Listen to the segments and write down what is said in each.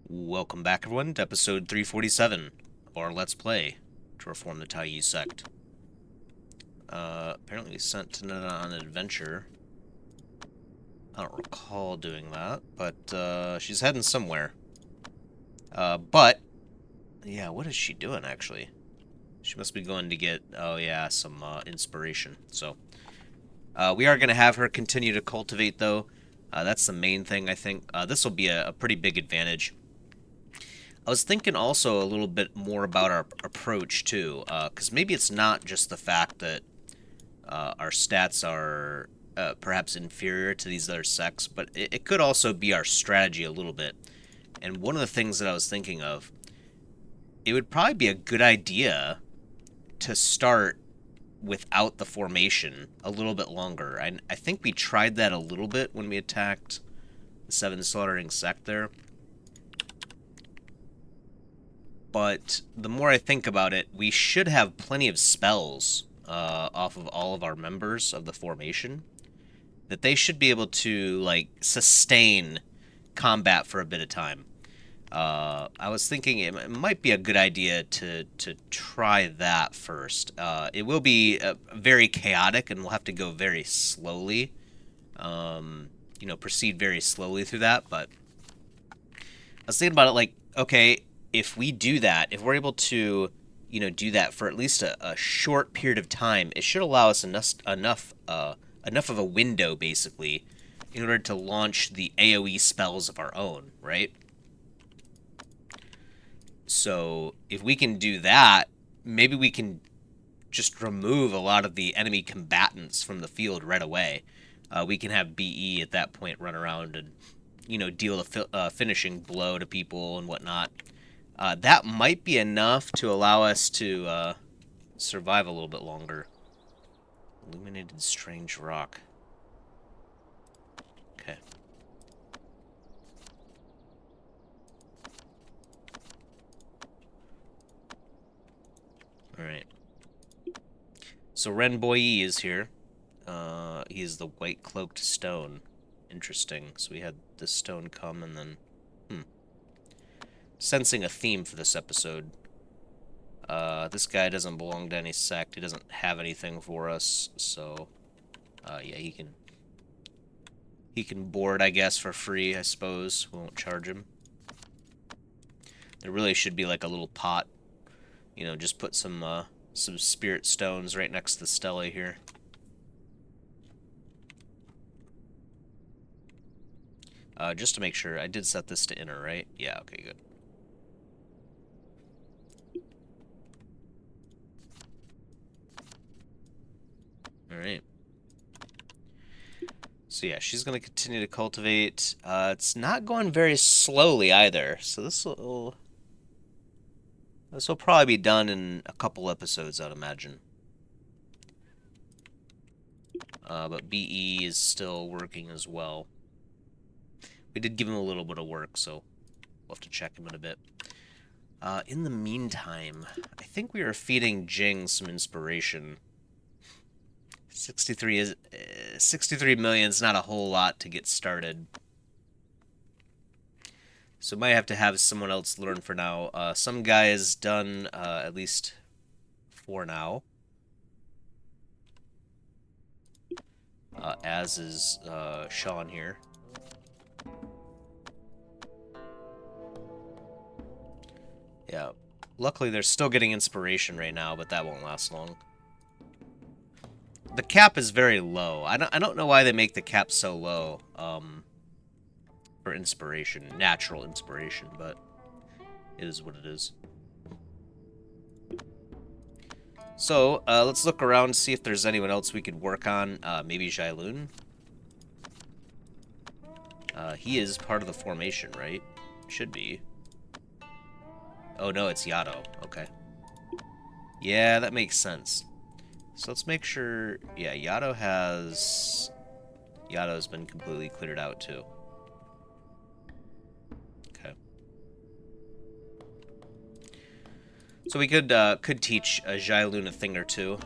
Welcome back, everyone, to episode 347 of our Let's Play to reform the Taiyi sect. Apparently we sent Tonetta on an adventure. I don't recall doing that, but she's heading somewhere. But, yeah, what is she doing, actually? She must be going to get, oh yeah, some inspiration. So, we are going to have her continue to cultivate, though. That's the main thing, I think. This will be a pretty big advantage. I was thinking also a little bit more about our approach too, because maybe it's not just the fact that our stats are perhaps inferior to these other sects, but it could also be our strategy a little bit. And one of the things that I was thinking of, it would probably be a good idea to start without the formation a little bit longer. I think we tried that a little bit when we attacked the Seven Slaughtering Sect there. But the more I think about it, we should have plenty of spells off of all of our members of the formation that they should be able to like sustain combat for a bit of time. I was thinking it might be a good idea to try that first. It will be very chaotic, and we'll have to go very slowly. Proceed very slowly through that. But I was thinking about it like, okay, if we do that, if we're able to, do that for at least a short period of time, it should allow us enough of a window, basically, in order to launch the AoE spells of our own, right? So if we can do that, maybe we can just remove a lot of the enemy combatants from the field right away. We can have BE at that point run around and, deal a finishing blow to people and whatnot. That might be enough to allow us to survive a little bit longer. Illuminated strange rock. Okay. Alright. So Renboyi is here. He is the white cloaked stone. Interesting. So we had this stone come and then... Sensing a theme for this episode. This guy doesn't belong to any sect. He doesn't have anything for us, so... yeah, he can board, I guess, for free, I suppose. We won't charge him. There really should be like a little pot. Just put some spirit stones right next to the stela here. Just to make sure, I did set this to inner, right? Yeah, okay, good. Alright. So yeah, she's going to continue to cultivate. It's not going very slowly either, so this will probably be done in a couple episodes, I'd imagine. But BE is still working as well. We did give him a little bit of work, so we'll have to check him in a bit. In the meantime, I think we are feeding Jing some inspiration. 63 million is not a whole lot to get started. So might have to have someone else learn for now. Some guy has done at least for now. As is Sean here. Yeah. Luckily, they're still getting inspiration right now, but that won't last long. The cap is very low. I don't know why they make the cap so low for inspiration, natural inspiration, but it is what it is. So, let's look around and see if there's anyone else we could work on. Maybe Jailun? He is part of the formation, right? Should be. Oh, no, it's Yato. Okay. Yeah, that makes sense. So let's make sure... Yeah, Yato's been completely cleared out, too. Okay. So we could teach Jailun a thing or two.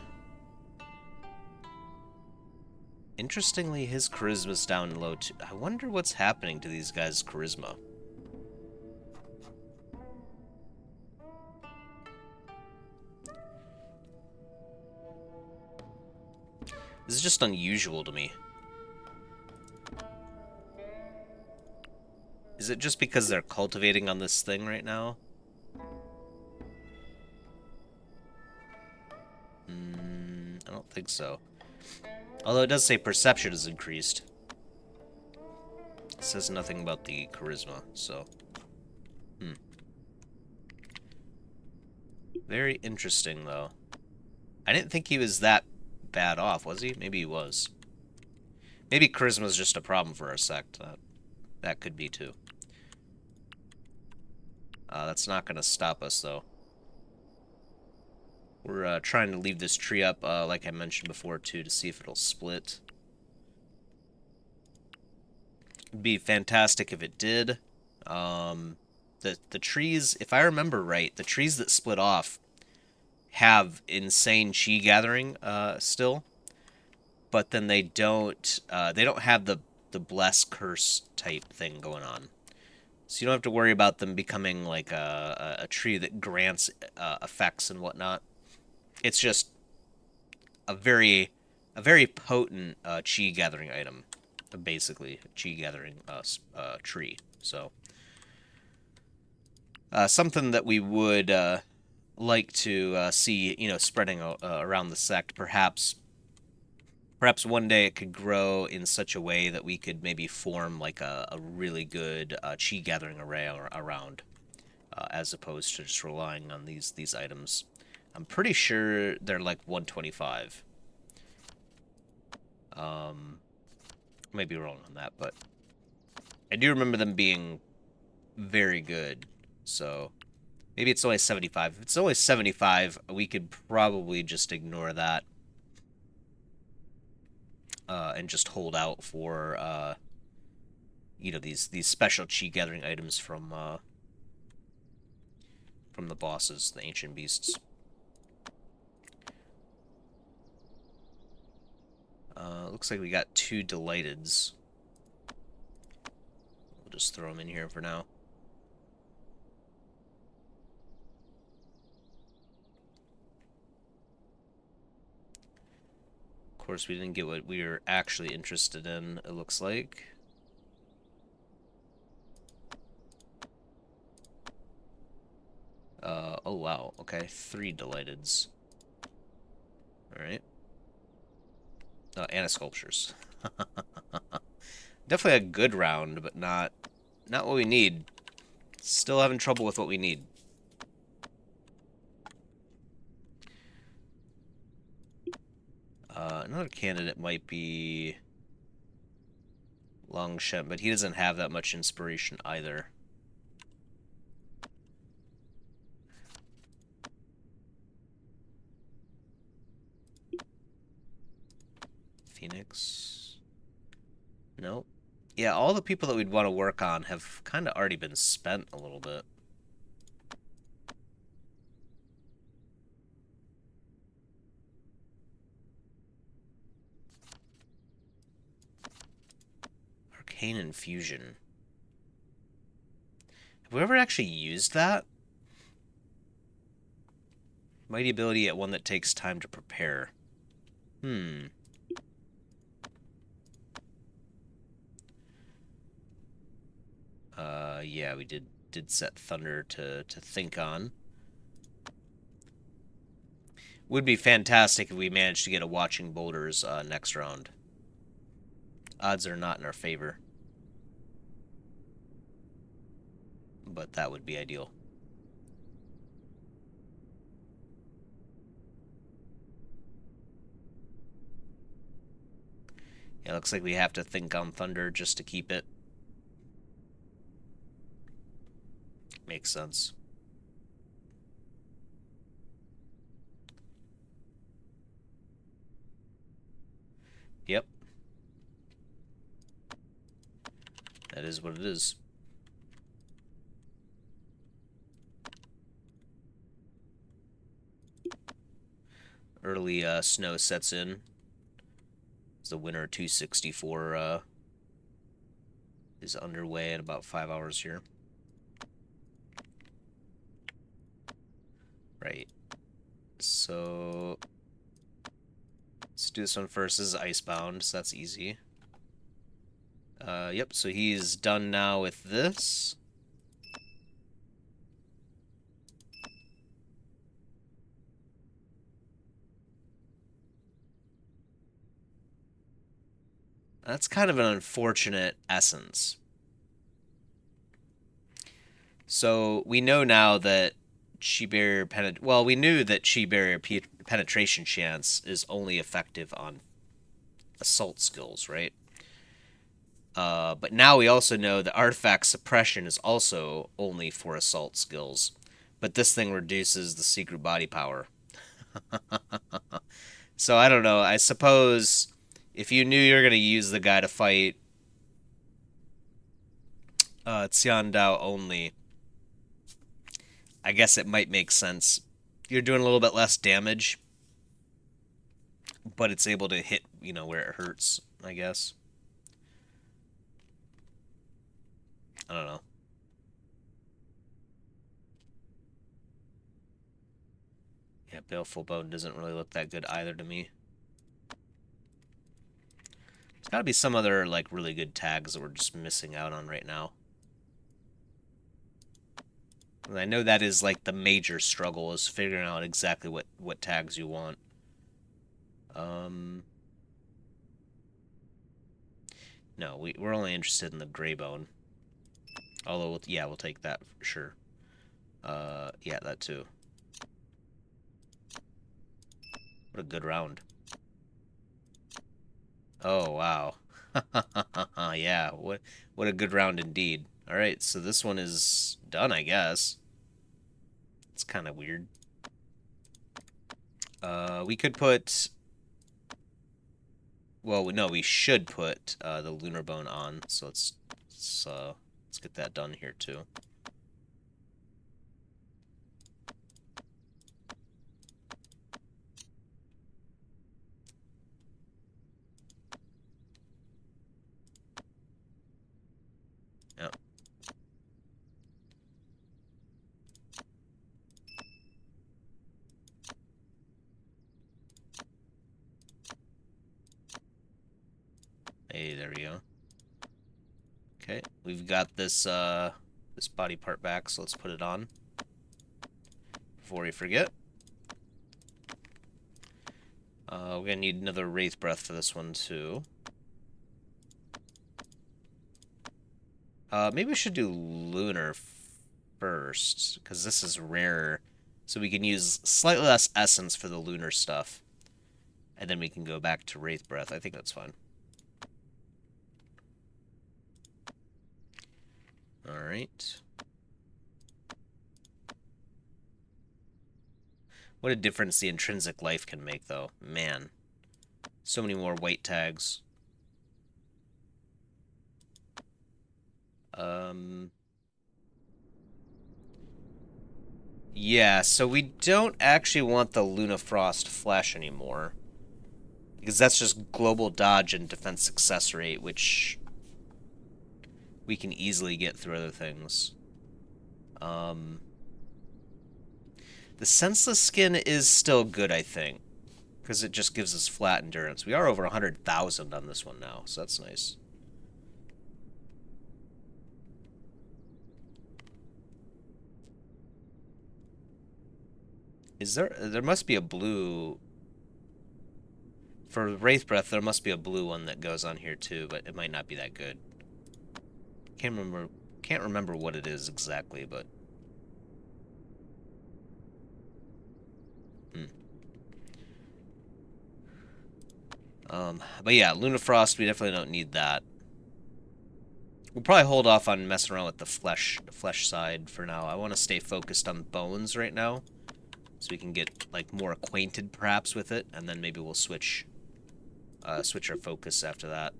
Interestingly, his charisma's down low, too. I wonder what's happening to these guys' charisma. This is just unusual to me. Is it just because they're cultivating on this thing right now? I don't think so. Although it does say perception is increased. It says nothing about the charisma, so... Very interesting, though. I didn't think he was that bad off, was he? Maybe he was. Maybe charisma's just a problem for our sect. That could be, too. That's not going to stop us, though. We're trying to leave this tree up, like I mentioned before, too, to see if it'll split. It'd be fantastic if it did. The trees, if I remember right, the trees that split off have insane chi gathering still, but then they don't have the bless curse type thing going on. So you don't have to worry about them becoming like a tree that grants effects and whatnot. It's just a very potent chi gathering item, basically a chi gathering tree. So something that we would like to see, spreading around the sect. Perhaps one day it could grow in such a way that we could maybe form like a really good chi gathering array around, as opposed to just relying on these items. I'm pretty sure they're like 125. Maybe wrong on that, but I do remember them being very good. So maybe it's only 75. If it's only 75, we could probably just ignore that and just hold out for these special chi gathering items from the bosses, the ancient beasts. Looks like we got 2 delighteds. We'll just throw them in here for now. Of course, we didn't get what we were actually interested in, it looks like. Oh wow, okay, 3 delighteds. Alright. And sculptures. Definitely a good round, but not what we need. Still having trouble with what we need. Another candidate might be Longshem, but he doesn't have that much inspiration either. Phoenix. Nope. Yeah, all the people that we'd want to work on have kind of already been spent a little bit. Arcane Infusion. Have we ever actually used that? Mighty ability at one that takes time to prepare. Yeah, we did set Thunder to think on. Would be fantastic if we managed to get a Watching Boulders next round. Odds are not in our favor. But that would be ideal. Yeah, looks like we have to think on Thunder just to keep it. Makes sense. Yep. That is what it is. Early snow sets in. The winter 264 is underway in about 5 hours here. Right. So let's do this one first. This is icebound, so that's easy. Yep, so he's done now with this. That's kind of an unfortunate essence. So we know now that chi barrier we knew that chi barrier penetration chance is only effective on assault skills, right? But now we also know that artifact suppression is also only for assault skills. But this thing reduces the secret body power. So I don't know. I suppose if you knew you were going to use the guy to fight Xiandao only, I guess it might make sense. You're doing a little bit less damage, but it's able to hit, where it hurts, I guess. I don't know. Yeah, Baleful Bone doesn't really look that good either to me. There's gotta be some other, like, really good tags that we're just missing out on right now. And I know that is, like, the major struggle, is figuring out exactly what tags you want. No, we're only interested in the Gray Bone. Although, yeah, we'll take that for sure. Yeah, that too. What a good round. Oh, wow. Yeah, what a good round indeed. Alright, so this one is done, I guess. It's kind of weird. We could put... Well, no, we should put the Lunar Bone on, so let's get that done here, too. Yep. Hey, there we go. Okay, we've got this this body part back, so let's put it on before we forget. We're gonna need another Wraith Breath for this one too. Maybe we should do Lunar first, because this is rarer, so we can use slightly less essence for the Lunar stuff, and then we can go back to Wraith Breath. I think that's fine. Alright. What a difference the intrinsic life can make, though. Man. So many more white tags. Yeah, so we don't actually want the Lunafrost Flesh anymore. Because that's just global dodge and defense success rate, which we can easily get through other things. The senseless skin is still good, I think, because it just gives us flat endurance. We are over 100,000 on this one now, so that's nice. There must be a blue... For Wraith Breath, there must be a blue one that goes on here too, but it might not be that good. Can't remember what it is exactly, but... But yeah, Lunafrost, we definitely don't need that. We'll probably hold off on messing around with the flesh side for now. I want to stay focused on bones right now, so we can get like more acquainted perhaps with it, and then maybe we'll switch our focus after that.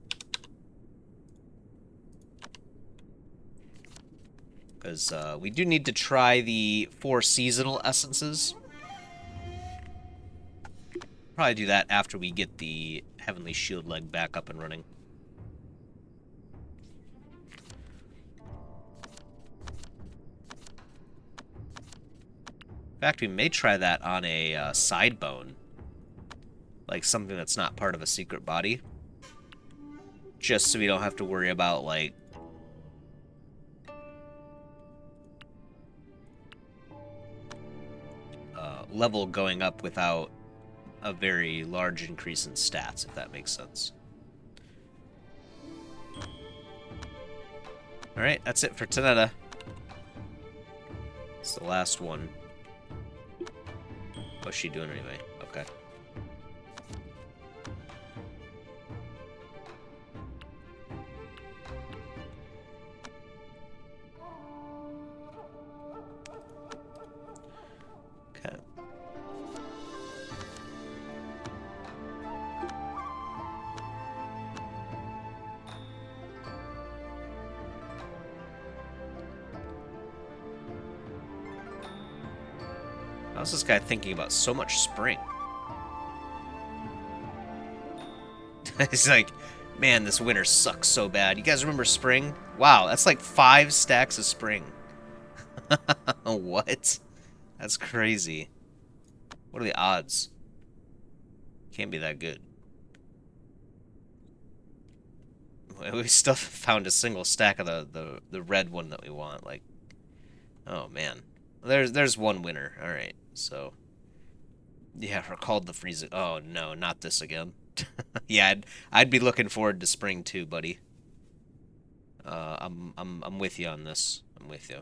Because we do need to try the 4 seasonal essences. Probably do that after we get the Heavenly Shield leg back up and running. In fact, we may try that on a side bone. like something that's not part of a secret body. Just so we don't have to worry about, like, level going up without a very large increase in stats, if that makes sense. Alright, that's it for Tonetta. It's the last one. What's she doing anyway? Okay. Okay. How's this guy thinking about so much spring? He's like, man, this winter sucks so bad. You guys remember spring? Wow, that's like 5 stacks of spring. What? That's crazy. What are the odds? Can't be that good. We still found a single stack of the red one that we want. Like, oh man, there's one winner. All right, so yeah, we're called the freezing. Oh no, not this again. Yeah, I'd be looking forward to spring too, buddy. I'm with you on this. I'm with you.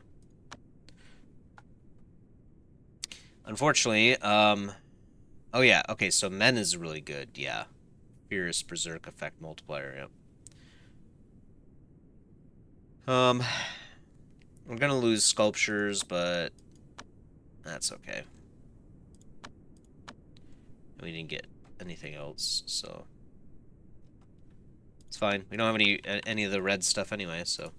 Unfortunately, oh yeah, okay, so men is really good. Yeah, fierce berserk effect multiplier. Yep. We're gonna lose sculptures, but that's okay. We didn't get anything else, so it's fine. We don't have any of the red stuff anyway, so.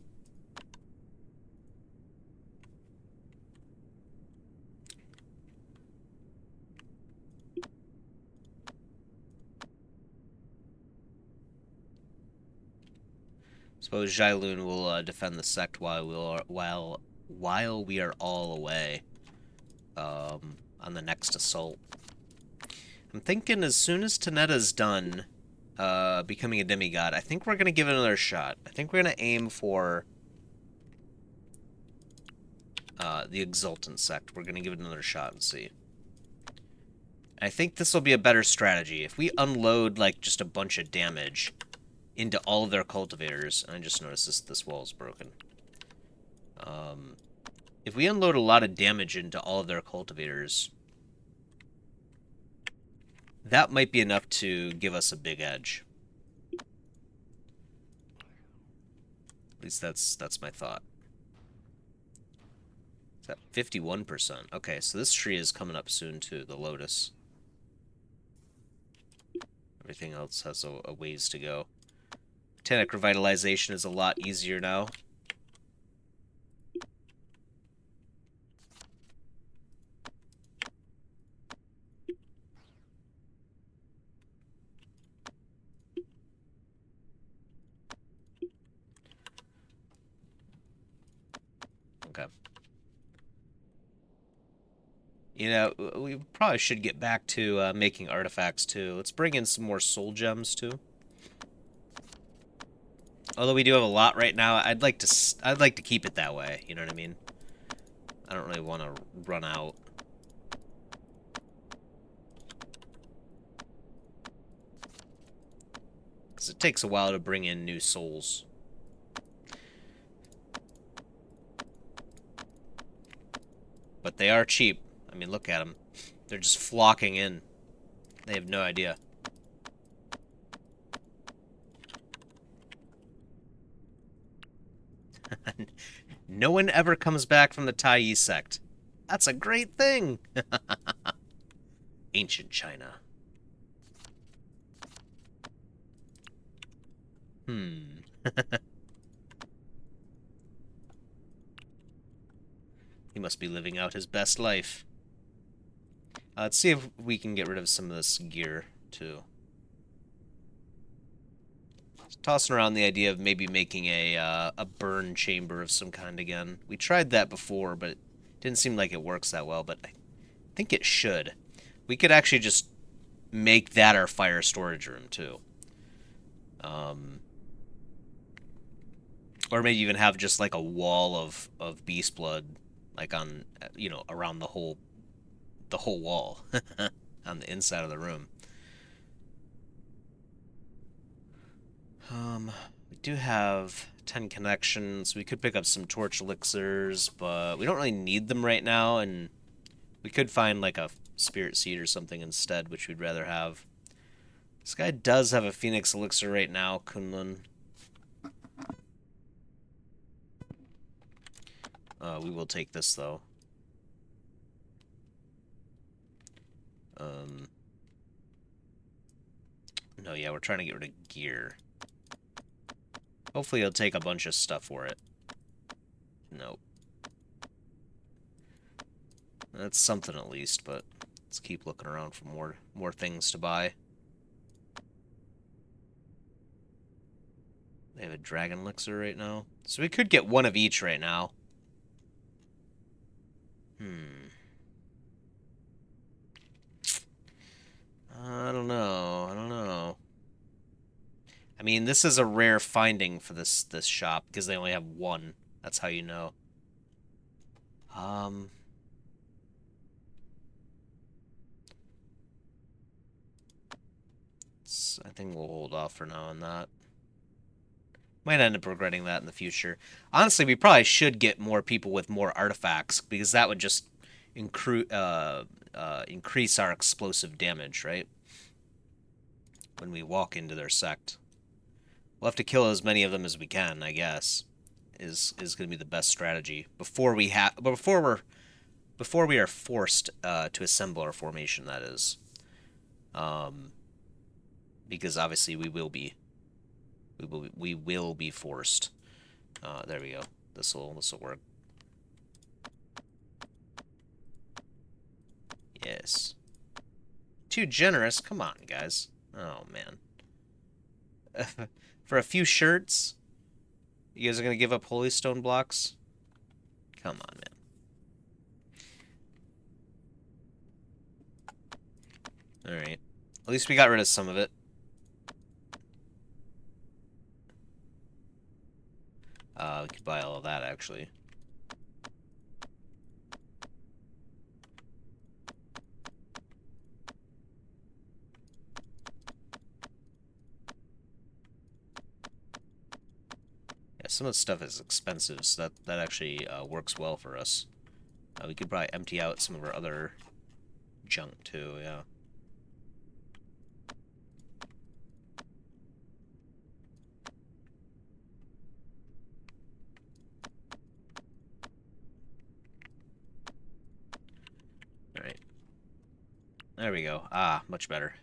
Suppose Jailoon will defend the sect while we are all away on the next assault. I'm thinking as soon as Tonetta's done becoming a demigod, I think we're gonna give it another shot. I think we're gonna aim for the Exultant sect. We're gonna give it another shot and see. I think this will be a better strategy. If we unload like just a bunch of damage into all of their cultivators, and I just noticed this wall is broken. If we unload a lot of damage into all of their cultivators, that might be enough to give us a big edge. At least that's my thought. Is that 51%? Okay, so this tree is coming up soon too, the lotus. Everything else has a ways to go. Botanic revitalization is a lot easier now. Okay. You know, we probably should get back to making artifacts too. Let's bring in some more soul gems too. Although we do have a lot right now, I'd like to keep it that way. You know what I mean? I don't really want to run out. Because it takes a while to bring in new souls. But they are cheap. I mean, look at them. They're just flocking in. They have no idea. No one ever comes back from the Taiyi sect. That's a great thing! Ancient China. He must be living out his best life. Let's see if we can get rid of some of this gear, too. Tossing around the idea of maybe making a burn chamber of some kind again. We tried that before, but it didn't seem like it works that well, but I think it should. We could actually just make that our fire storage room too. Um, or maybe even have just like a wall of beast blood, like on around the whole wall on the inside of the room. We do have 10 connections. We could pick up some torch elixirs, but we don't really need them right now, and we could find like a spirit seed or something instead, which we'd rather have. This guy does have a phoenix elixir right now, Kunlun. We will take this though. Um, no, yeah, we're trying to get rid of gear. Hopefully he'll take a bunch of stuff for it. Nope. That's something at least, but let's keep looking around for more things to buy. They have a dragon elixir right now. So we could get one of each right now. I don't know. I don't know. I mean, this is a rare finding for this shop because they only have one. That's how you know. Um, I think we'll hold off for now on that. Might end up regretting that in the future. Honestly, we probably should get more people with more artifacts because that would just increase our explosive damage, right? When we walk into their sect. We'll have to kill as many of them as we can, I guess. Is going to be the best strategy before we are forced to assemble our formation. That is, because obviously we will be forced. There we go. This will work. Yes. Too generous. Come on, guys. Oh man. For a few shirts, you guys are gonna give up holy stone blocks? Come on, man. All right. At least we got rid of some of it. We could buy all of that actually. Yeah, some of the stuff is expensive, so that actually works well for us. We could probably empty out some of our other junk too, yeah. Alright. There we go. Ah, much better.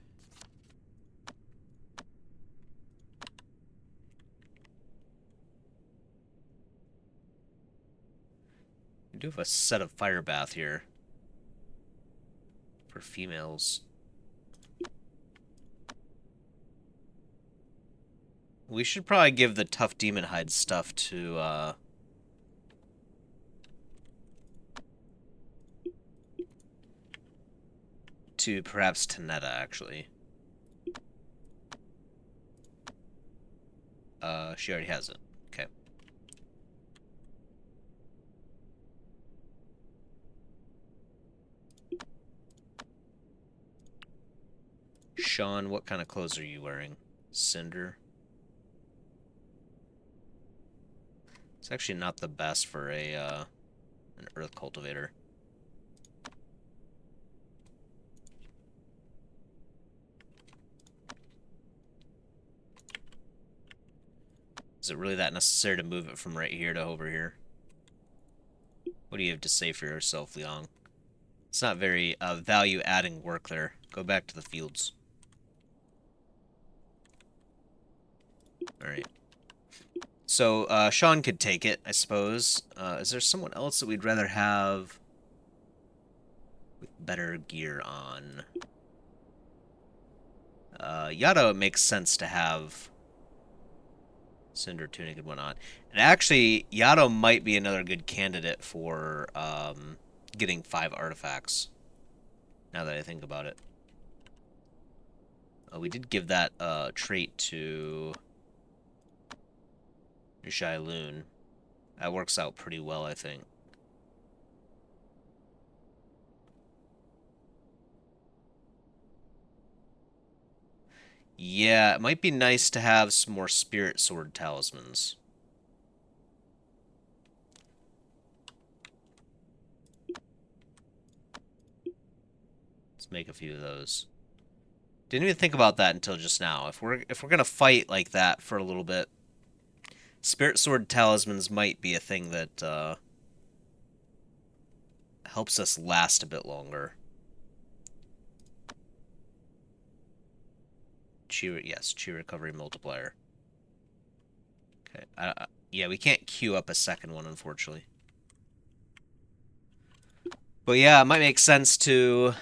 We do have a set of fire bath here. For females. We should probably give the tough demon hide stuff to perhaps Tonetta, actually. She already has it. Okay. Sean, what kind of clothes are you wearing? Cinder? It's actually not the best for an earth cultivator. Is it really that necessary to move it from right here to over here? What do you have to say for yourself, Liang? It's not very value-adding work there. Go back to the fields. Alright. So, Sean could take it, I suppose. Is there someone else that we'd rather have with better gear on? Yato, it makes sense to have Cinder Tunic and whatnot. And actually, Yato might be another good candidate for getting 5 artifacts. Now that I think about it. We did give that trait to Jailoon. That works out pretty well, I think. Yeah, it might be nice to have some more spirit sword talismans. Let's make a few of those. Didn't even think about that until just now. If we're gonna fight like that for a little bit, spirit sword talismans might be a thing that helps us last a bit longer. Yes, chi recovery multiplier. Okay. Yeah, we can't queue up a second one, unfortunately. But yeah, it might make sense to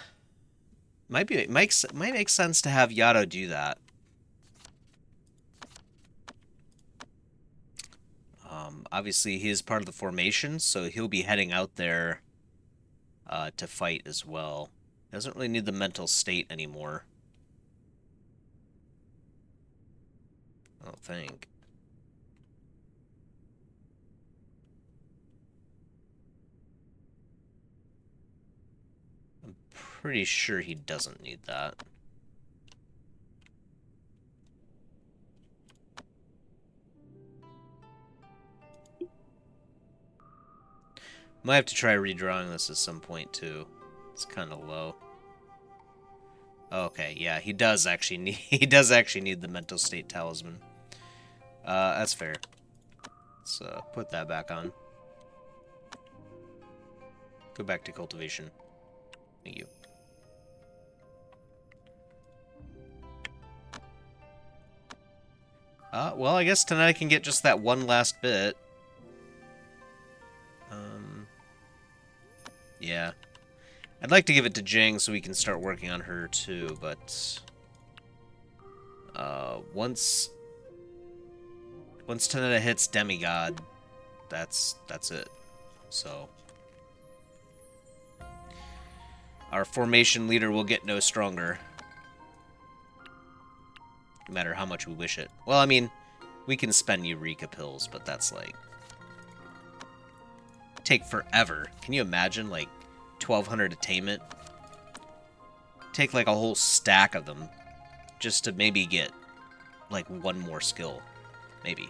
might make sense to have Yato do that. Obviously, he is part of the formation, so he'll be heading out there to fight as well. Doesn't really need the mental state anymore. I don't think. I'm pretty sure he doesn't need that. Might have to try redrawing this at some point too. It's kind of low. Okay, yeah, he does actually need the mental state talisman. That's fair. Let's put that back on. Go back to cultivation. Thank you. Well, I guess tonight I can get just that one last bit. Yeah. I'd like to give it to Jing so we can start working on her too, but once Tonetta hits demigod, that's it. So our formation leader will get no stronger, no matter how much we wish it. Well, I mean, we can spend Eureka pills, but that's like take forever. Can you imagine, like, 1,200 attainment? Take like a whole stack of them just to maybe get like one more skill, maybe.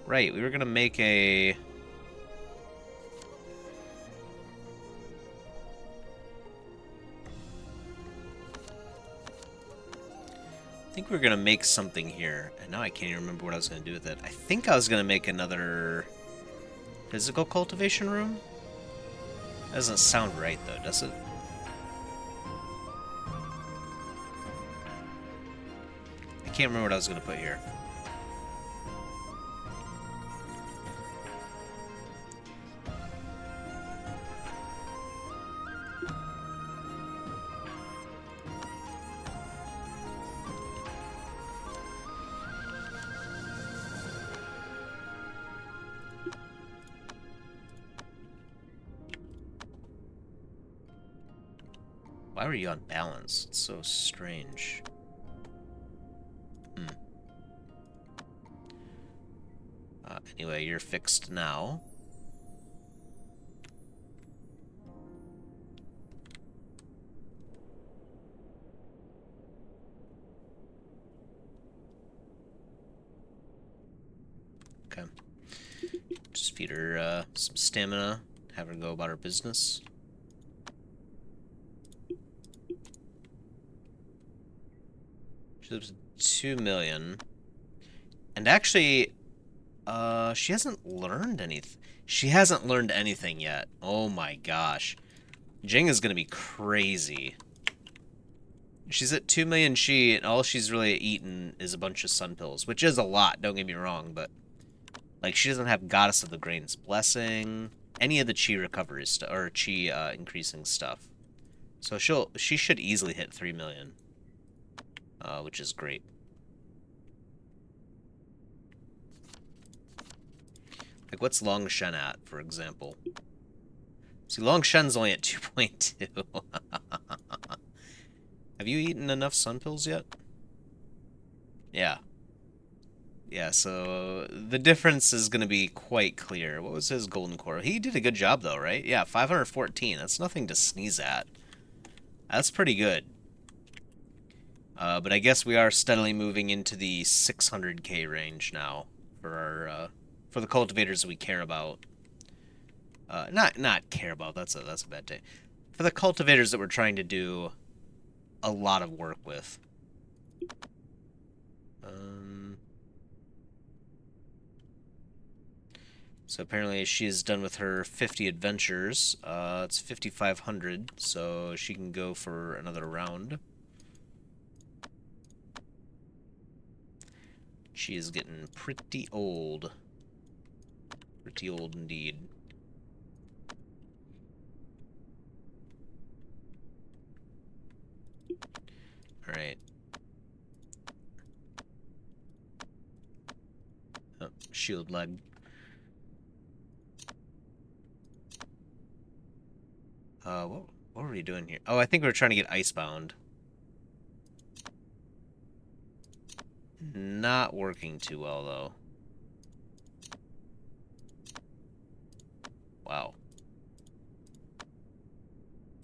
Right, we were gonna make a... I think we were gonna make something here, and now I can't even remember what I was gonna do with it. I think I was gonna make another physical cultivation room? That doesn't sound right though, does it? I can't remember what I was gonna put here. Why were you on balance? It's so strange. Anyway, you're fixed now. Okay. Just feed her some stamina. Have her go about her business. She lives 2 million. And actually, she hasn't learned anything. She hasn't learned anything yet. Oh my gosh. Jing is gonna be crazy. She's at 2 million chi, and all she's really eaten is a bunch of sun pills, which is a lot, don't get me wrong, but like she doesn't have Goddess of the Grain's Blessing, any of the chi recovery stuff or chi increasing stuff. So she should easily hit 3 million, which is great. Like, what's Longshen at, for example? See, Long Shen's only at 2.2. Have you eaten enough sun pills yet? Yeah. Yeah, so the difference is going to be quite clear. What was his golden core? He did a good job, though, right? Yeah, 514. That's nothing to sneeze at. That's pretty good. But I guess we are steadily moving into the 600k range now for our for the cultivators we care about. Not care about. That's a bad day. For the cultivators that we're trying to do a lot of work with. Um, so apparently she is done with her 50 adventures. It's 5,500, so she can go for another round. She is getting pretty old. Pretty old indeed. Alright. Oh, shield leg. What were we doing here? Oh, I think we were trying to get icebound. Not working too well, though. Wow.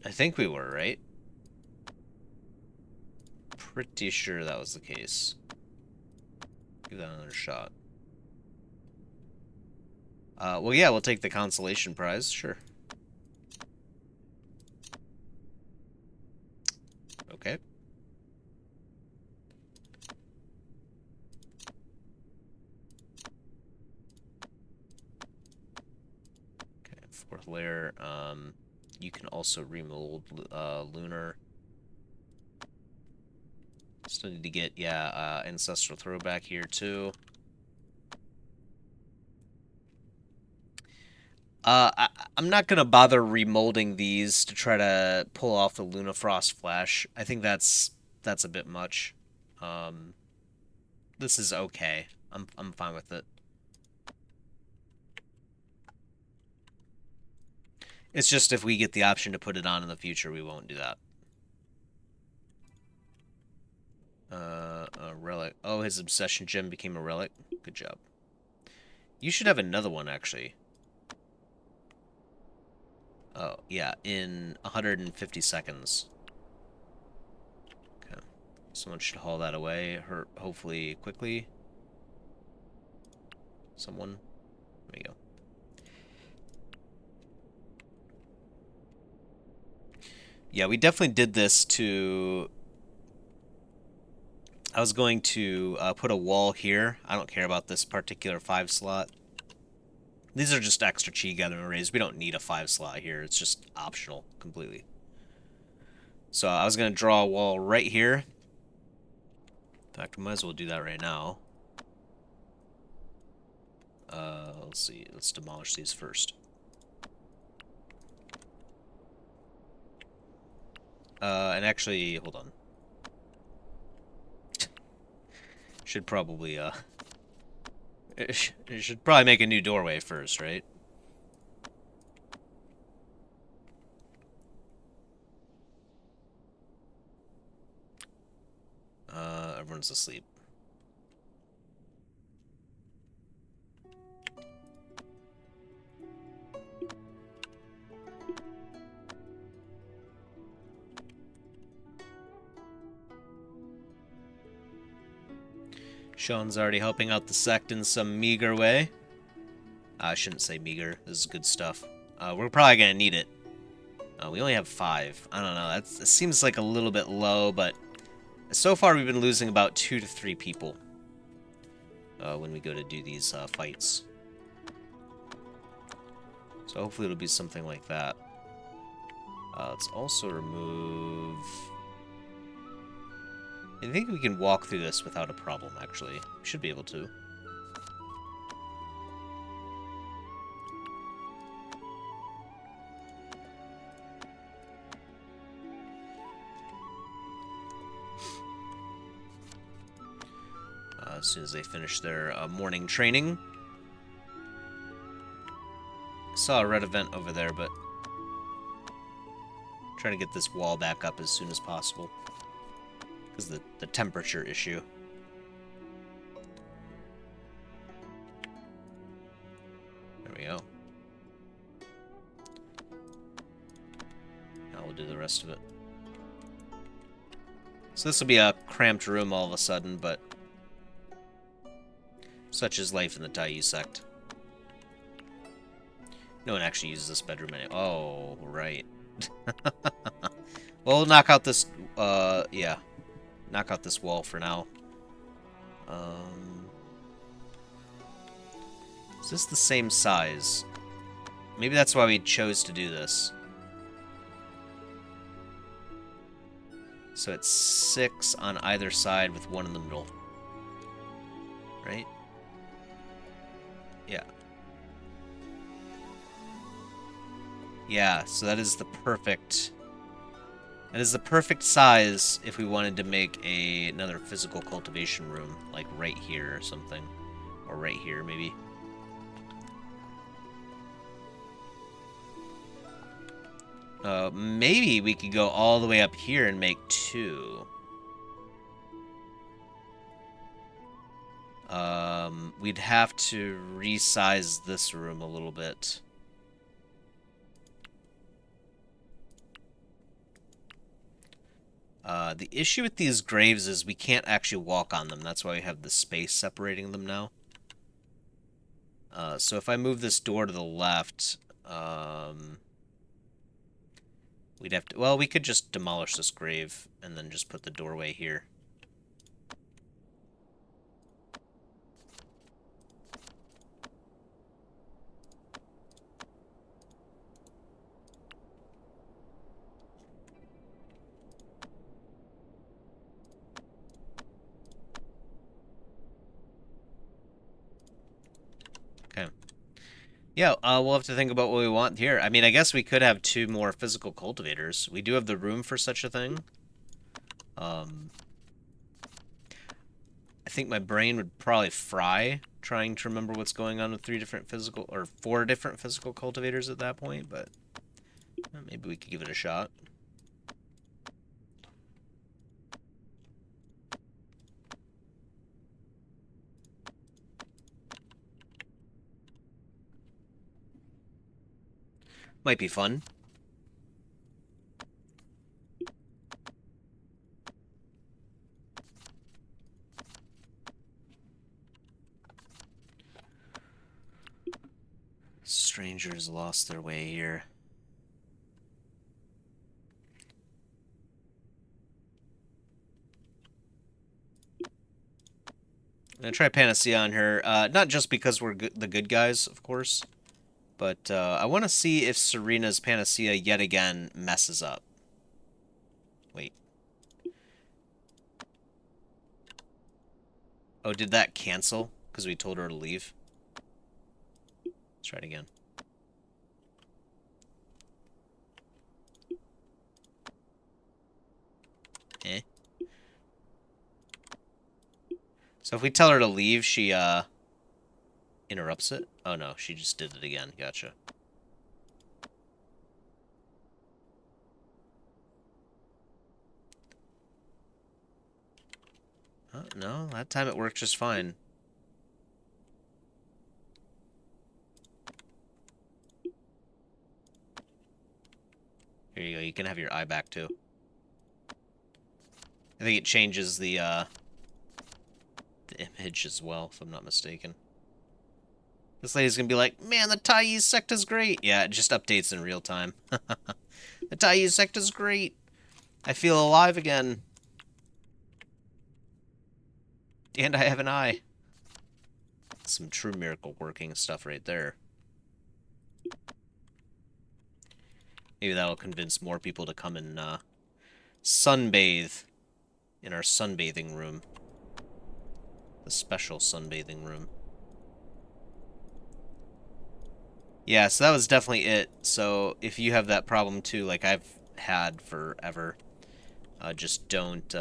I think we were, right? Pretty sure that was the case. Give that another shot. Well, yeah, we'll take the consolation prize, sure. Okay. Okay, fourth layer. You can also remold lunar. Still need to get, yeah, ancestral throwback here too. I'm not gonna bother remolding these to try to pull off the Lunafrost Flash. I think that's a bit much. Um, this is okay. I'm fine with it. It's just if we get the option to put it on in the future, we won't do that. A relic. Oh, his obsession gem became a relic. Good job. You should have another one, actually. Oh, yeah, in 150 seconds. Okay. Someone should haul that away, hopefully quickly. Someone. There you go. Yeah, we definitely did this to... I was going to put a wall here. I don't care about this particular 5 slot. These are just extra chi gathering arrays. We don't need a 5 slot here. It's just optional completely. So I was going to draw a wall right here. In fact, we might as well do that right now. Let's see. Let's demolish these first. And actually, hold on. Should probably, it should probably make a new doorway first, right? Everyone's asleep. Sean's already helping out the sect in some meager way. I shouldn't say meager. This is good stuff. We're probably going to need it. We only have 5. I don't know. That seems like a little bit low, but so far we've been losing about 2 to 3 people when we go to do these fights. So hopefully it'll be something like that. Let's also remove... I think we can walk through this without a problem, actually. We should be able to. As soon as they finish their morning training. I saw a red event over there, but Trying to get this wall back up as soon as possible. Because the temperature issue. There we go. Now we'll do the rest of it. So this will be a cramped room all of a sudden, but such is life in the Taiyi sect. No one actually uses this bedroom anymore. Oh, right. Well, we'll knock out this, yeah. Knock out this wall for now. Is this the same size? Maybe that's why we chose to do this. So it's 6 on either side with 1 in the middle. Right? Yeah. Yeah, so that is the perfect... That is the perfect size if we wanted to make another physical cultivation room, like right here or something. Or right here, maybe. Maybe we could go all the way up here and make 2. We'd have to resize this room a little bit. The issue with these graves is we can't actually walk on them. That's why we have the space separating them now. So if I move this door to the left, we'd have to... Well, we could just demolish this grave and then just put the doorway here. Okay. Yeah, we'll have to think about what we want here. I mean, I guess we could have 2 more physical cultivators. We do have the room for such a thing. I think my brain would probably fry trying to remember what's going on with 3 different physical, or 4 different physical cultivators at that point, but maybe we could give it a shot. Might be fun. Strangers lost their way here. I'm gonna try Panacea on her, not just because we're the good guys, of course, but I want to see if Serena's Panacea yet again messes up. Wait. Oh, did that cancel? Because we told her to leave? Let's try it again. Eh. So if we tell her to leave, she, interrupts it? Oh no, she just did it again. Gotcha. Oh, no, that time it worked just fine. Here you go, you can have your eye back too. I think it changes the image as well, if I'm not mistaken. This lady's gonna be like, man, the Taiyi sect is great! Yeah, it just updates in real time. The Taiyi sect is great! I feel alive again. And I have an eye. Some true miracle working stuff right there. Maybe that'll convince more people to come and sunbathe in our sunbathing room. The special sunbathing room. Yeah, so that was definitely it. So if you have that problem too, like I've had forever, just don't,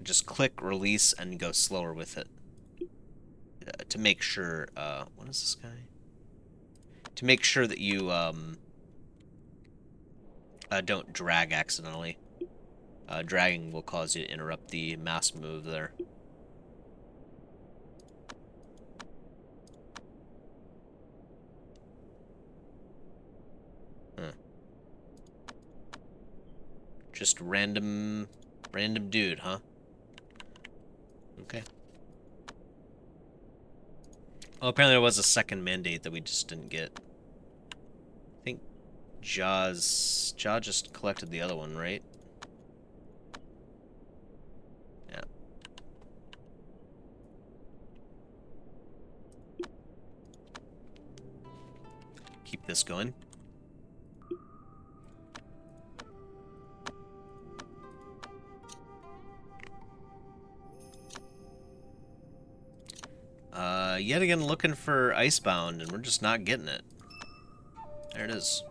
just click release and go slower with it. To make sure, what is this guy? To make sure that you, Don't drag accidentally. Dragging will cause you to interrupt the mass move there. Huh. Just random dude, huh? Okay. Oh, apparently there was a second mandate that we just didn't get. I think Jaw just collected the other one, right? Yeah. Keep this going. Yet again looking for Icebound, and we're just not getting it. There it is.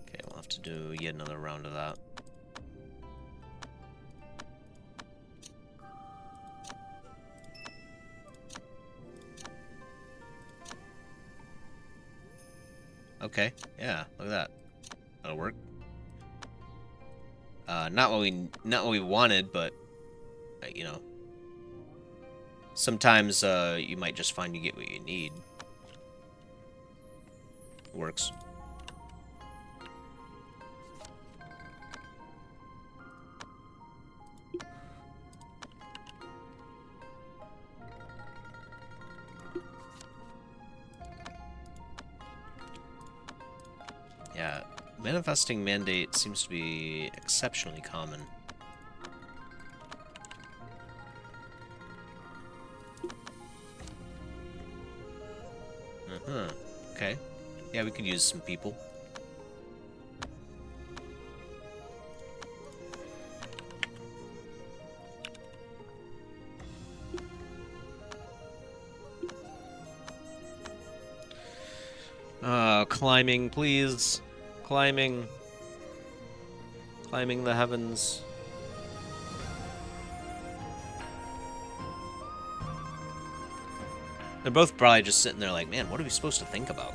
Okay, we'll have to do yet another round of that. Okay, yeah, look at that. That'll work. Not what we wanted, but you know, sometimes you might just find you get what you need. Works. Yeah, manifesting mandate seems to be exceptionally common. Uh-huh. Okay. Yeah, we could use some people. Climbing, please. Climbing. Climbing the heavens. They're both probably just sitting there like, man, what are we supposed to think about?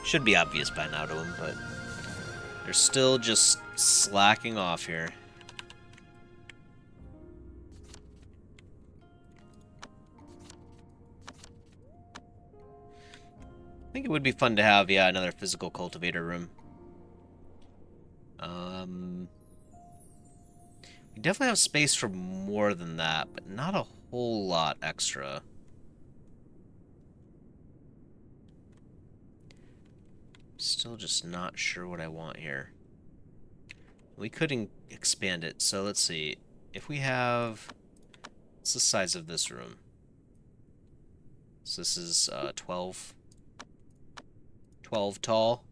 Should be obvious by now to them, but they're still just slacking off here. I think it would be fun to have, yeah, another physical cultivator room. We definitely have space for more than that, but not a whole lot extra. Still just not sure what I want here. We couldn't expand it, so let's see. If we have... What's the size of this room? So this is 12 tall.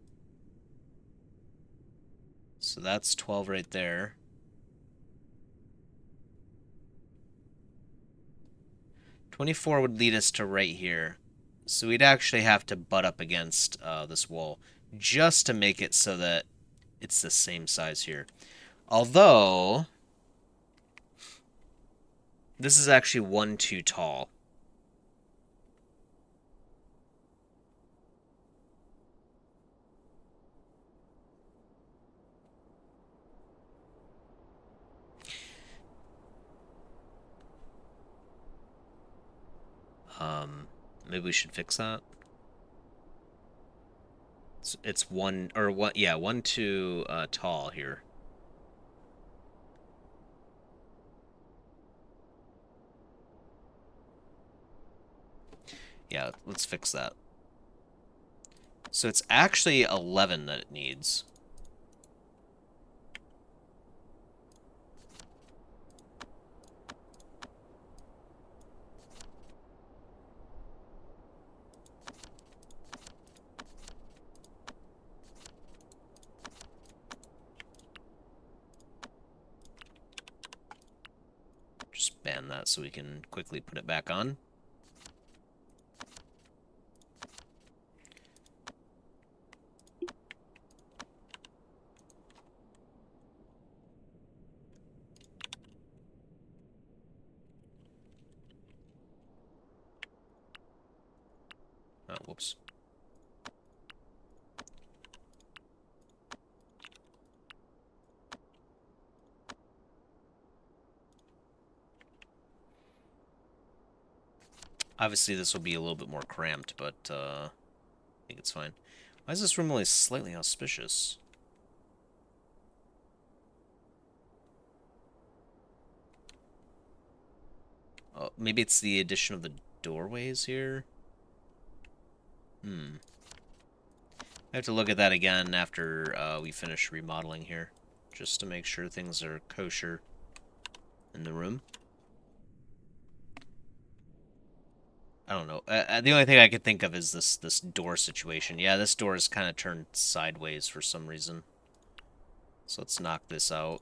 So that's 12 right there. 24 would lead us to right here. So we'd actually have to butt up against this wall just to make it so that it's the same size here. Although, this is actually one too tall. Maybe we should fix that. It's one, or what, yeah, one too tall here. Yeah, let's fix that. So it's actually 11 that it needs. Just ban that so we can quickly put it back on. Whoops. Obviously, this will be a little bit more cramped, but I think it's fine. Why is this room only slightly auspicious? Oh, maybe it's the addition of the doorways here? Hmm. I have to look at that again after we finish remodeling here, just to make sure things are kosher in the room. I don't know. The only thing I could think of is this door situation. Yeah, this door is kind of turned sideways for some reason. So let's knock this out.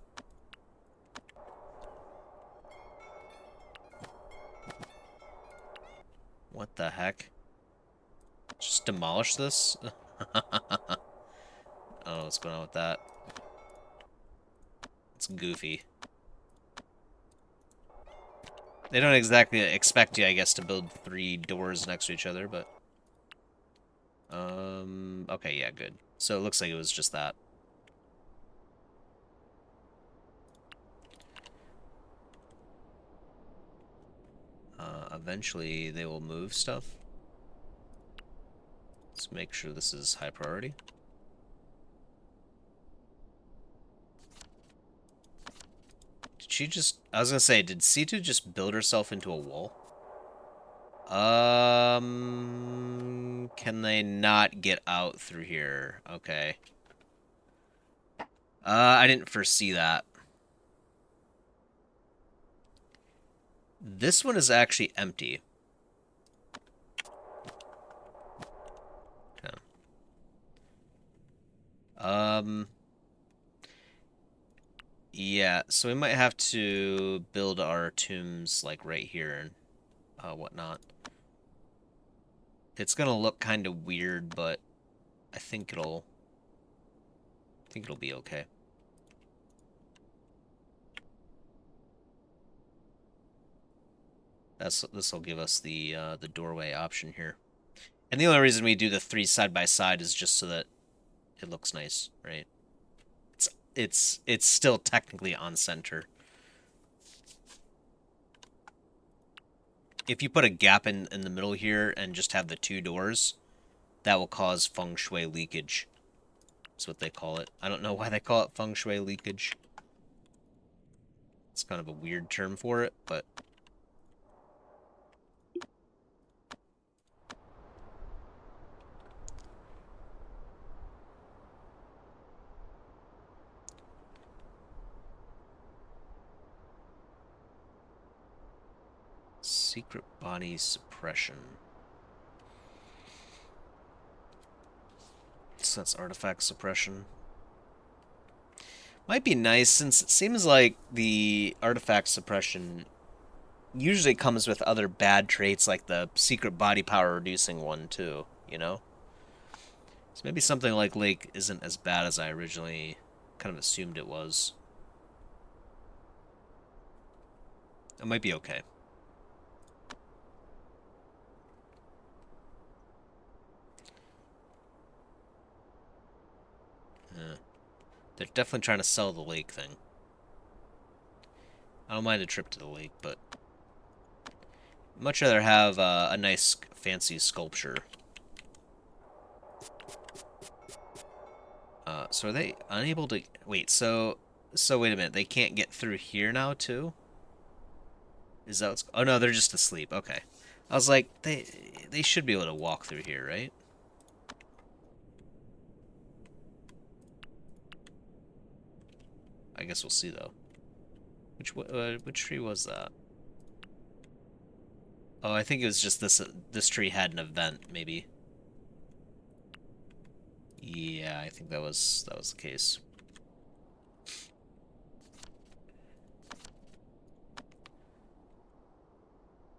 What the heck? Just demolish this? I don't know what's going on with that. It's goofy. They don't exactly expect you, I guess, to build 3 doors next to each other, but... okay, yeah, good. So it looks like it was just that. Eventually, they will move stuff. Let's make sure this is high priority. Did she just... I was gonna say, did C2 just build herself into a wall? Can they not get out through here? Okay. I didn't foresee that. This one is actually empty. Okay. Yeah, so we might have to build our tombs, like, right here and whatnot. It's gonna look kind of weird, but I think it'll be okay. This will give us the doorway option here. And the only reason we do the 3 side by side is just so that it looks nice, right? It's still technically on center. If you put a gap in the middle here and just have the 2 doors, that will cause feng shui leakage. That's what they call it. I don't know why they call it feng shui leakage. It's kind of a weird term for it, but... Secret body suppression. So that's artifact suppression. Might be nice, since it seems like the artifact suppression usually comes with other bad traits, like the secret body power reducing one, too, you know? So maybe something like Lake isn't as bad as I originally kind of assumed it was. It might be okay. Yeah. They're definitely trying to sell the lake thing. I don't mind a trip to the lake, but I'd much rather have a nice, fancy sculpture. So are they unable to... Wait, so wait a minute. They can't get through here now, too? Is that what's... Oh, no, they're just asleep. Okay. I was like, they should be able to walk through here, right? I guess we'll see, though. Which tree was that? Oh, I think it was just this tree had an event, maybe. Yeah, I think that was the case.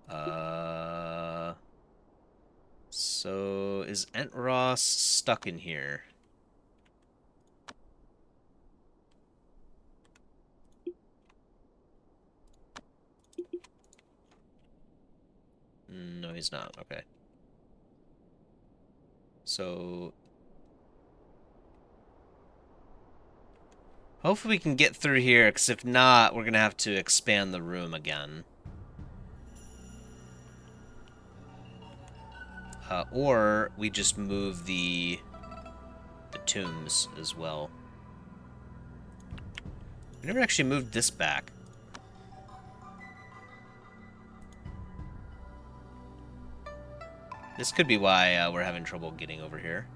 Uh, so is Entros stuck in here? No, he's not. Okay. So hopefully we can get through here, because if not, we're going to have to expand the room again. Or we just move the tombs as well. We never actually moved this back. This could be why we're having trouble getting over here.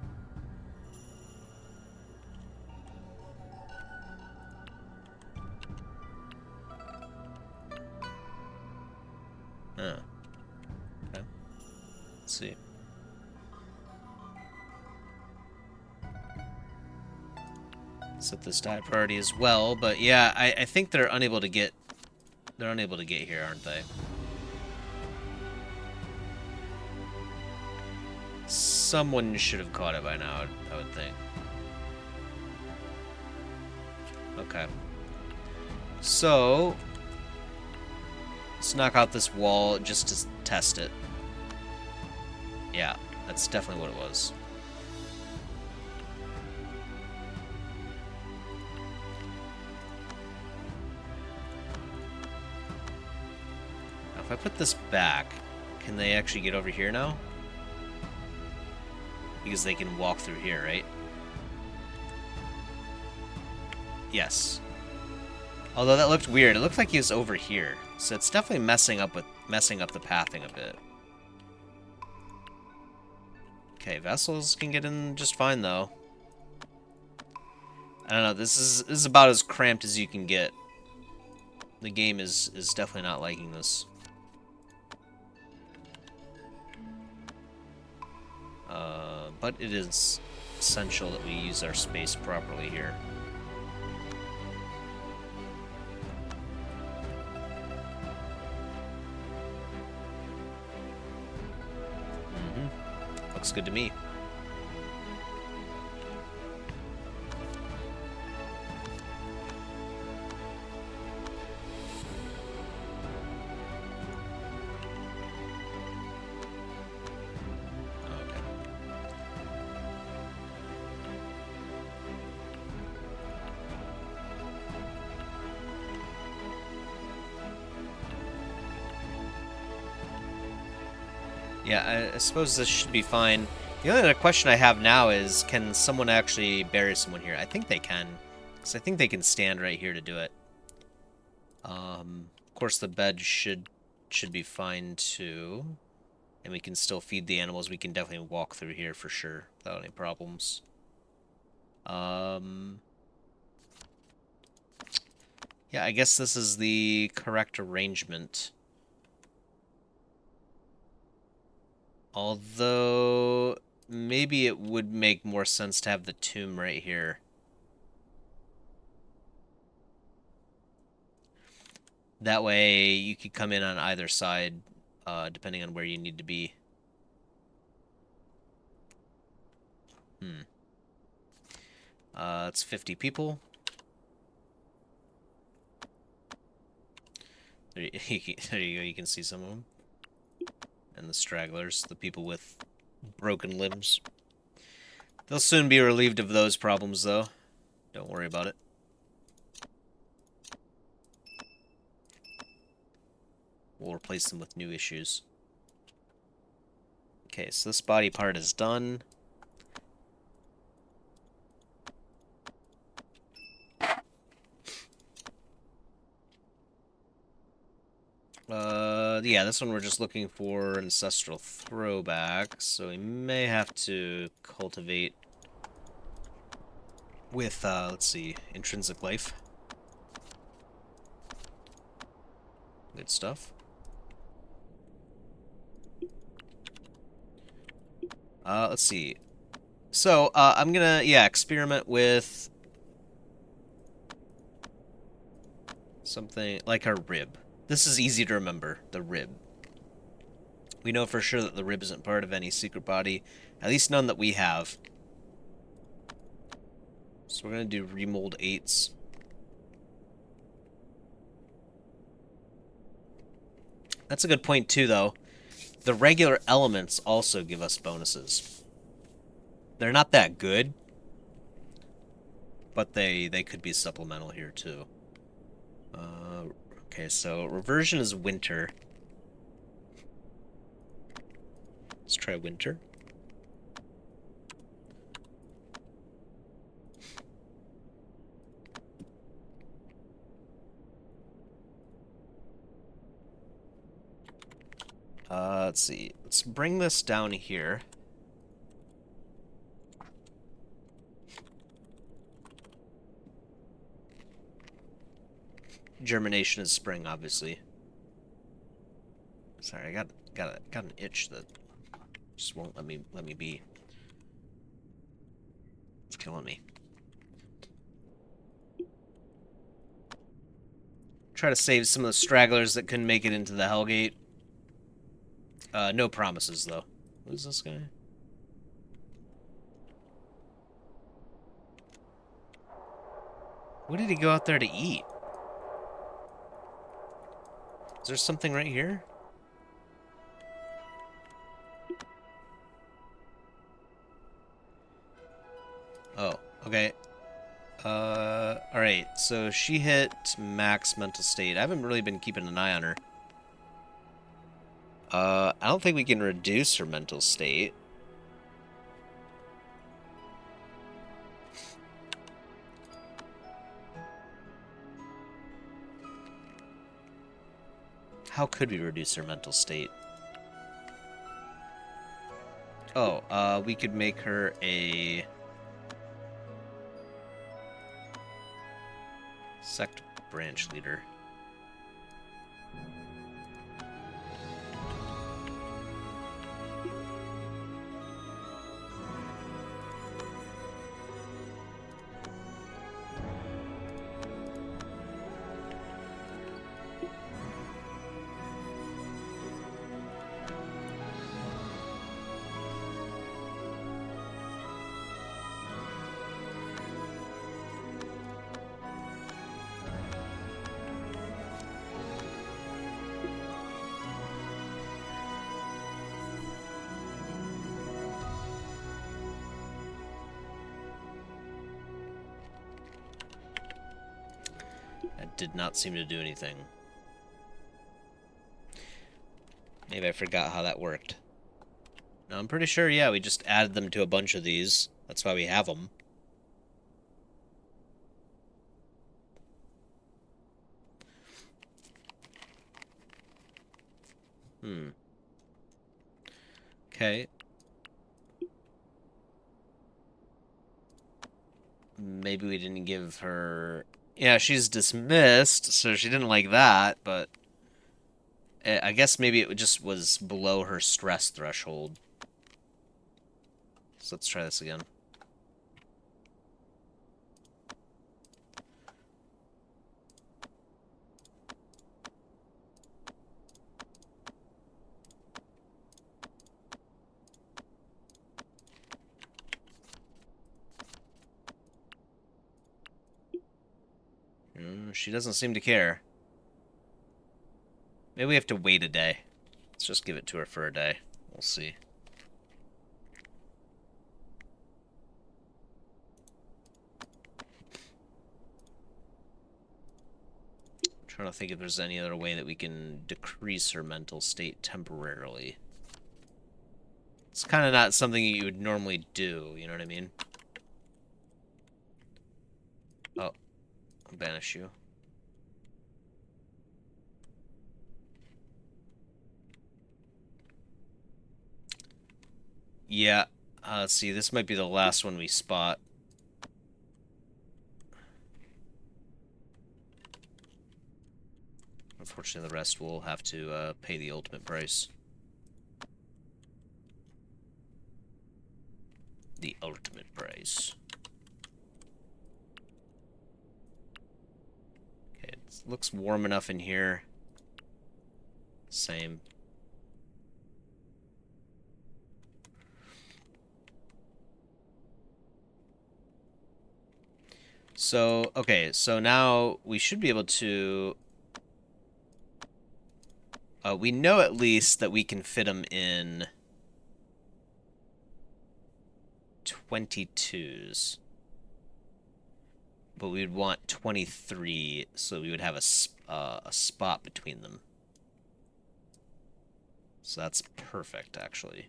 Huh. Okay. Let's see. Set this die priority as well, but yeah, I think they're unable to get here, aren't they? Someone should have caught it by now, I would think. Okay. So let's knock out this wall just to test it. Yeah, that's definitely what it was. Now, if I put this back, can they actually get over here now? Because they can walk through here, right? Yes. Although that looked weird. It looked like he was over here. So it's definitely messing up the pathing a bit. Okay, vessels can get in just fine though. I don't know, this is about as cramped as you can get. The game is definitely not liking this. But it is essential that we use our space properly here. Looks good to me. Yeah, I suppose this should be fine. The only other question I have now is, can someone actually bury someone here? I think they can, because I think they can stand right here to do it. Of course, the bed should be fine too, and we can still feed the animals. We can definitely walk through here for sure without any problems. Yeah, I guess this is the correct arrangement. Although, maybe it would make more sense to have the tomb right here. That way, you could come in on either side, depending on where you need to be. It's 50 people. There you go, you can see some of them. And the stragglers, the people with broken limbs. They'll soon be relieved of those problems, though. Don't worry about it. We'll replace them with new issues. Okay, so this body part is done. Yeah, this one we're just looking for ancestral throwback, so we may have to cultivate with, let's see, intrinsic life. Good stuff. Let's see. So, I'm gonna, yeah, experiment with something like our rib. This is easy to remember, the rib. We know for sure that the rib isn't part of any secret body, at least none that we have. So we're going to do remold 8s. That's a good point too, though. The regular elements also give us bonuses. They're not that good, but they could be supplemental here too. Okay, so reversion is winter. Let's try winter. Let's see. Let's bring this down here. Germination is spring, obviously. Sorry, I got an itch that just won't let me be. It's killing me. Try to save some of the stragglers that couldn't make it into the Hellgate. No promises though. What is this guy? What did he go out there to eat? Is there something right here? Oh, okay. Alright, so she hit max mental state. I haven't really been keeping an eye on her. I don't think we can reduce her mental state. How could we reduce her mental state? Oh, we could make her a Sect branch leader. That did not seem to do anything. Maybe I forgot how that worked. No, I'm pretty sure, yeah, we just added them to a bunch of these. That's why we have them. Okay. Maybe we didn't give her... Yeah, she's dismissed, so she didn't like that, but... I guess maybe it just was below her stress threshold. So let's try this again. She doesn't seem to care. Maybe we have to wait a day. Let's just give it to her for a day. We'll see. I'm trying to think if there's any other way that we can decrease her mental state temporarily. It's kind of not something you would normally do, you know what I mean? Oh, I'll banish you. Yeah, let's see, this might be the last one we spot. Unfortunately, the rest will have to pay the ultimate price. The ultimate price. Okay, it looks warm enough in here. Same. So, okay, so now we should be able to... we know at least that we can fit them in 22s. But we would want 23, so we would have a spot between them. So that's perfect, actually.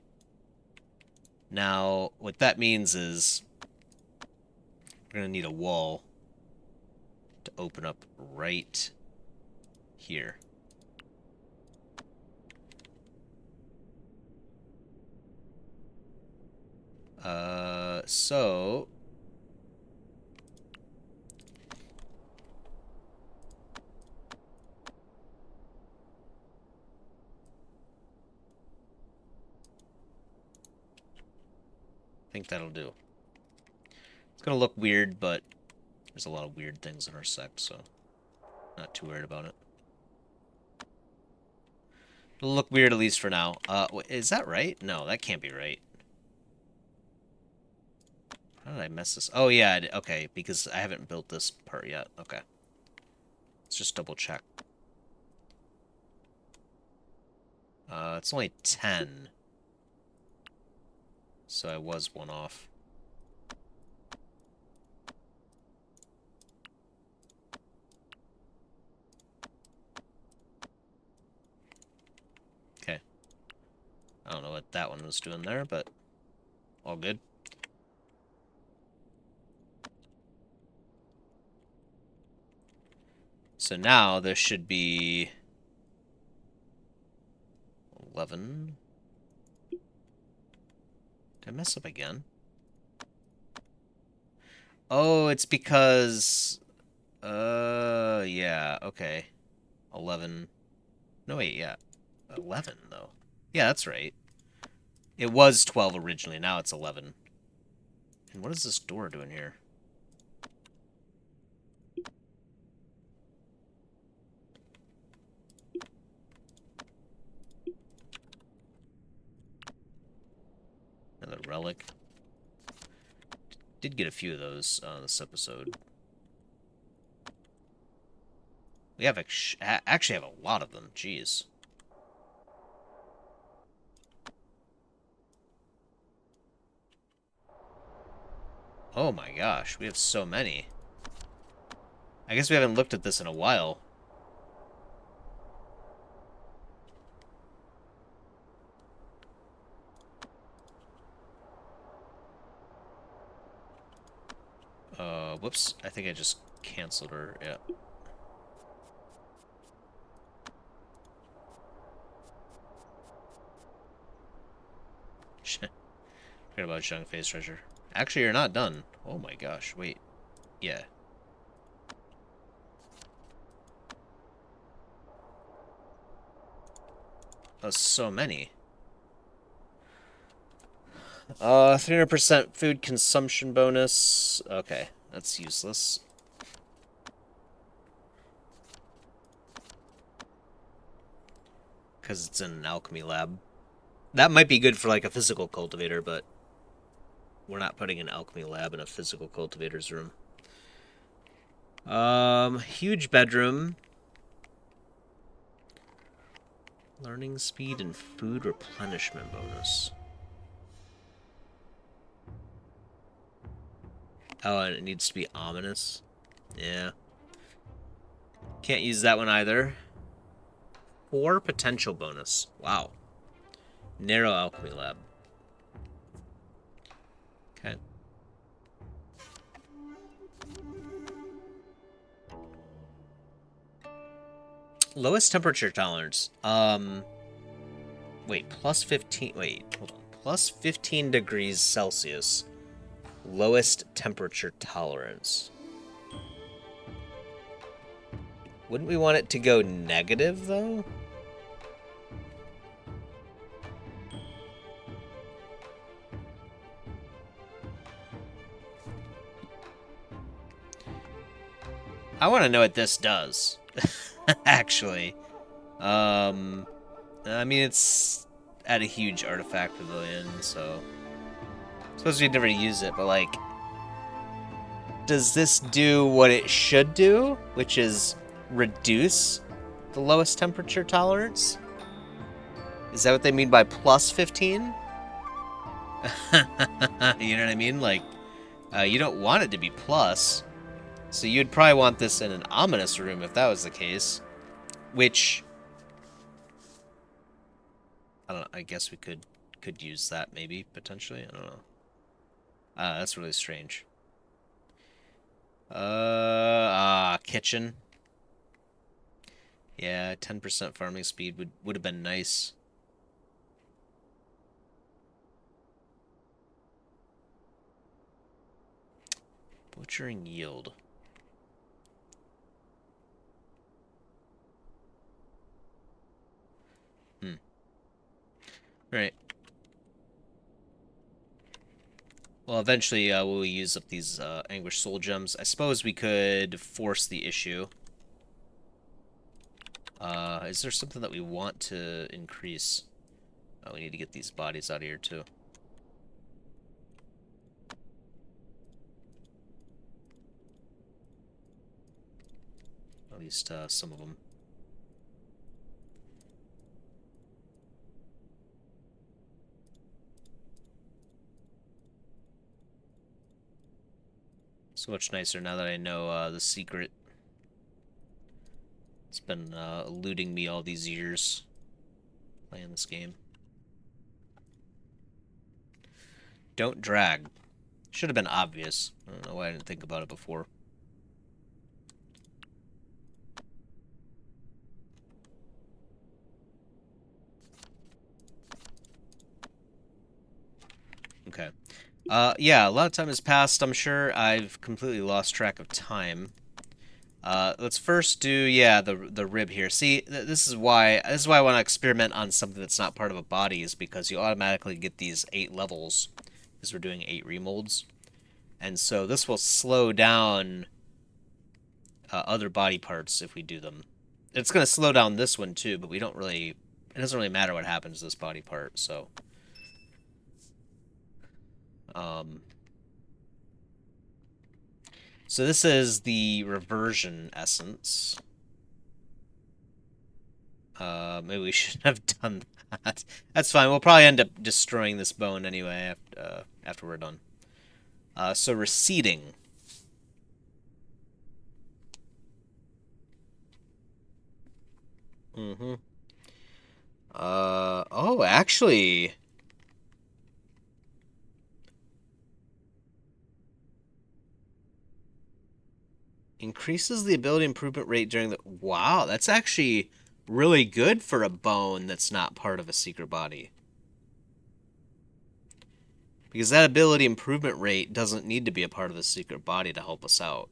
Now, what that means is we're going to need a wall to open up right here. So I think that'll do. It's gonna look weird, but there's a lot of weird things in our sect, so not too worried about it. It'll look weird at least for now. Is that right? No, that can't be right. How did I mess this? Oh, yeah, okay, because I haven't built this part yet. Okay. Let's just double check. It's only 10. So I was one off. Okay. I don't know what that one was doing there, but all good. So now there should be 11. Did I mess up again? Oh, it's because... yeah, okay. 11. No, wait, yeah. 11, though. Yeah, that's right. It was 12 originally, now it's 11. And what is this door doing here? Another relic. Did get a few of those on this episode. We have actually have a lot of them. Jeez. Oh my gosh, we have so many. I guess we haven't looked at this in a while. Whoops. I think I just canceled her. Yeah. Forget about young face treasure. Actually, you're not done. Oh my gosh, wait. Yeah. Oh, so many. 300% food consumption bonus. Okay, that's useless. Because it's in an alchemy lab. That might be good for, like, a physical cultivator, but we're not putting an alchemy lab in a physical cultivator's room. Huge bedroom. Learning speed and food replenishment bonus. Oh, and it needs to be ominous. Yeah. Can't use that one either. 4 potential bonus. Wow. Narrow alchemy lab. Okay. Lowest temperature tolerance. Wait, plus 15. Wait, hold on. Plus 15 degrees Celsius. Lowest temperature tolerance. Wouldn't we want it to go negative, though? I want to know what this does. Actually. I mean, it's at a huge artifact pavilion, so... I suppose we'd never use it, but, like... Does this do what it should do? Which is reduce the lowest temperature tolerance? Is that what they mean by plus 15? You know what I mean? Like, you don't want it to be plus, so you'd probably want this in an ominous room if that was the case. Which, I don't know, I guess we could use that maybe, potentially. I don't know. That's really strange. Kitchen. Yeah, 10% farming speed would have been nice. Butchering yield. Hmm. Right. Well, eventually we'll use up these Anguish Soul Gems. I suppose we could force the issue. Is there something that we want to increase? Oh, we need to get these bodies out of here, too. At least some of them. So much nicer now that I know the secret. It's been eluding me all these years playing this game. Don't drag. Should have been obvious. I don't know why I didn't think about it before. Okay. Yeah, a lot of time has passed, I'm sure. I've completely lost track of time. Let's first do, yeah, the rib here. See, this is why I want to experiment on something that's not part of a body, is because you automatically get these 8 levels, because we're doing 8 remolds. And so this will slow down other body parts if we do them. It's going to slow down this one too, but we don't really, it doesn't really matter what happens to this body part, so. Um, so this is the reversion essence. Maybe we shouldn't have done that. That's fine. We'll probably end up destroying this bone anyway after we're done. So receding. Mm-hmm. Oh, actually, increases the ability improvement rate during the... Wow, that's actually really good for a bone that's not part of a secret body. Because that ability improvement rate doesn't need to be a part of the secret body to help us out.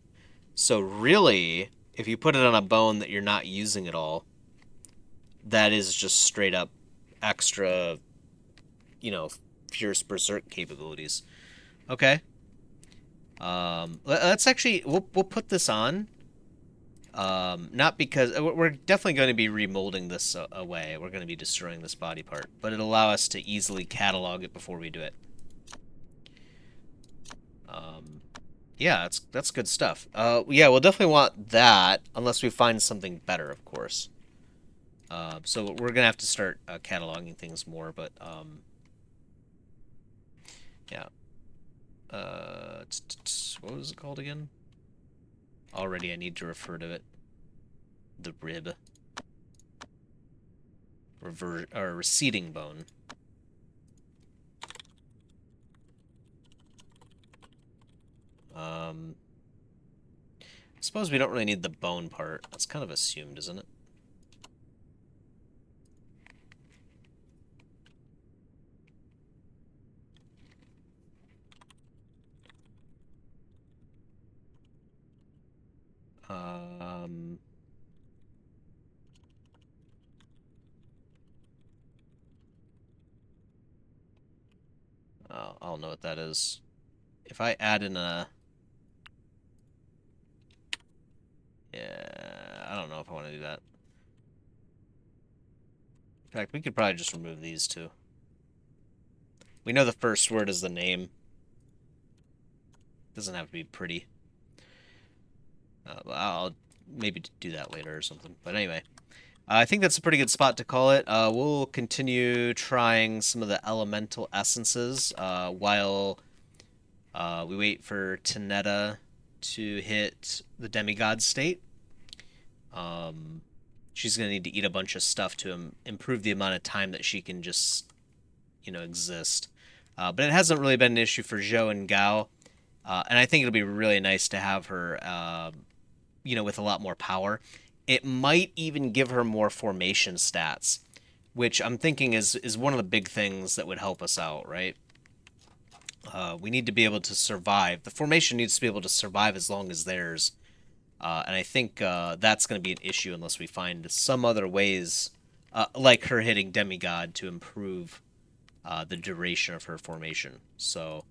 So really, if you put it on a bone that you're not using at all, that is just straight up extra, you know, fierce berserk capabilities. Okay. Let's actually we'll put this on. Not because we're definitely going to be remolding this away. We're going to be destroying this body part, but it'll allow us to easily catalog it before we do it. Yeah, that's good stuff. Yeah, we'll definitely want that unless we find something better, of course. So we're gonna have to start cataloging things more, but yeah. What was it called again? Already, I need to refer to it. The rib. Or receding bone. I suppose we don't really need the bone part. That's kind of assumed, isn't it? Um, I'll know what that is. If I add in a... Yeah, I don't know if I want to do that. In fact, we could probably just remove these two. We know the first word is the name. Doesn't have to be pretty. I'll maybe do that later or something. But anyway. I think that's a pretty good spot to call it. We'll continue trying some of the elemental essences while we wait for Tonetta to hit the demigod state. Um, she's going to need to eat a bunch of stuff to improve the amount of time that she can just, exist. But it hasn't really been an issue for Zhou and Gao. And I think it'll be really nice to have her, with a lot more power. It might even give her more formation stats, which I'm thinking is one of the big things that would help us out, right? We need to be able to survive. The formation needs to be able to survive as long as theirs. And I think that's going to be an issue unless we find some other ways, like her hitting demigod, to improve the duration of her formation. So,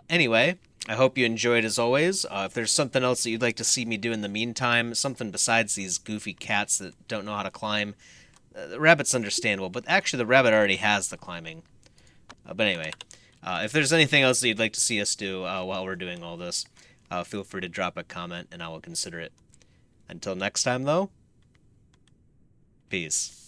anyway, I hope you enjoyed as always. If there's something else that you'd like to see me do in the meantime, something besides these goofy cats that don't know how to climb, the rabbit's understandable, but actually the rabbit already has the climbing. But anyway, if there's anything else that you'd like to see us do while we're doing all this, feel free to drop a comment and I will consider it. Until next time, though, peace.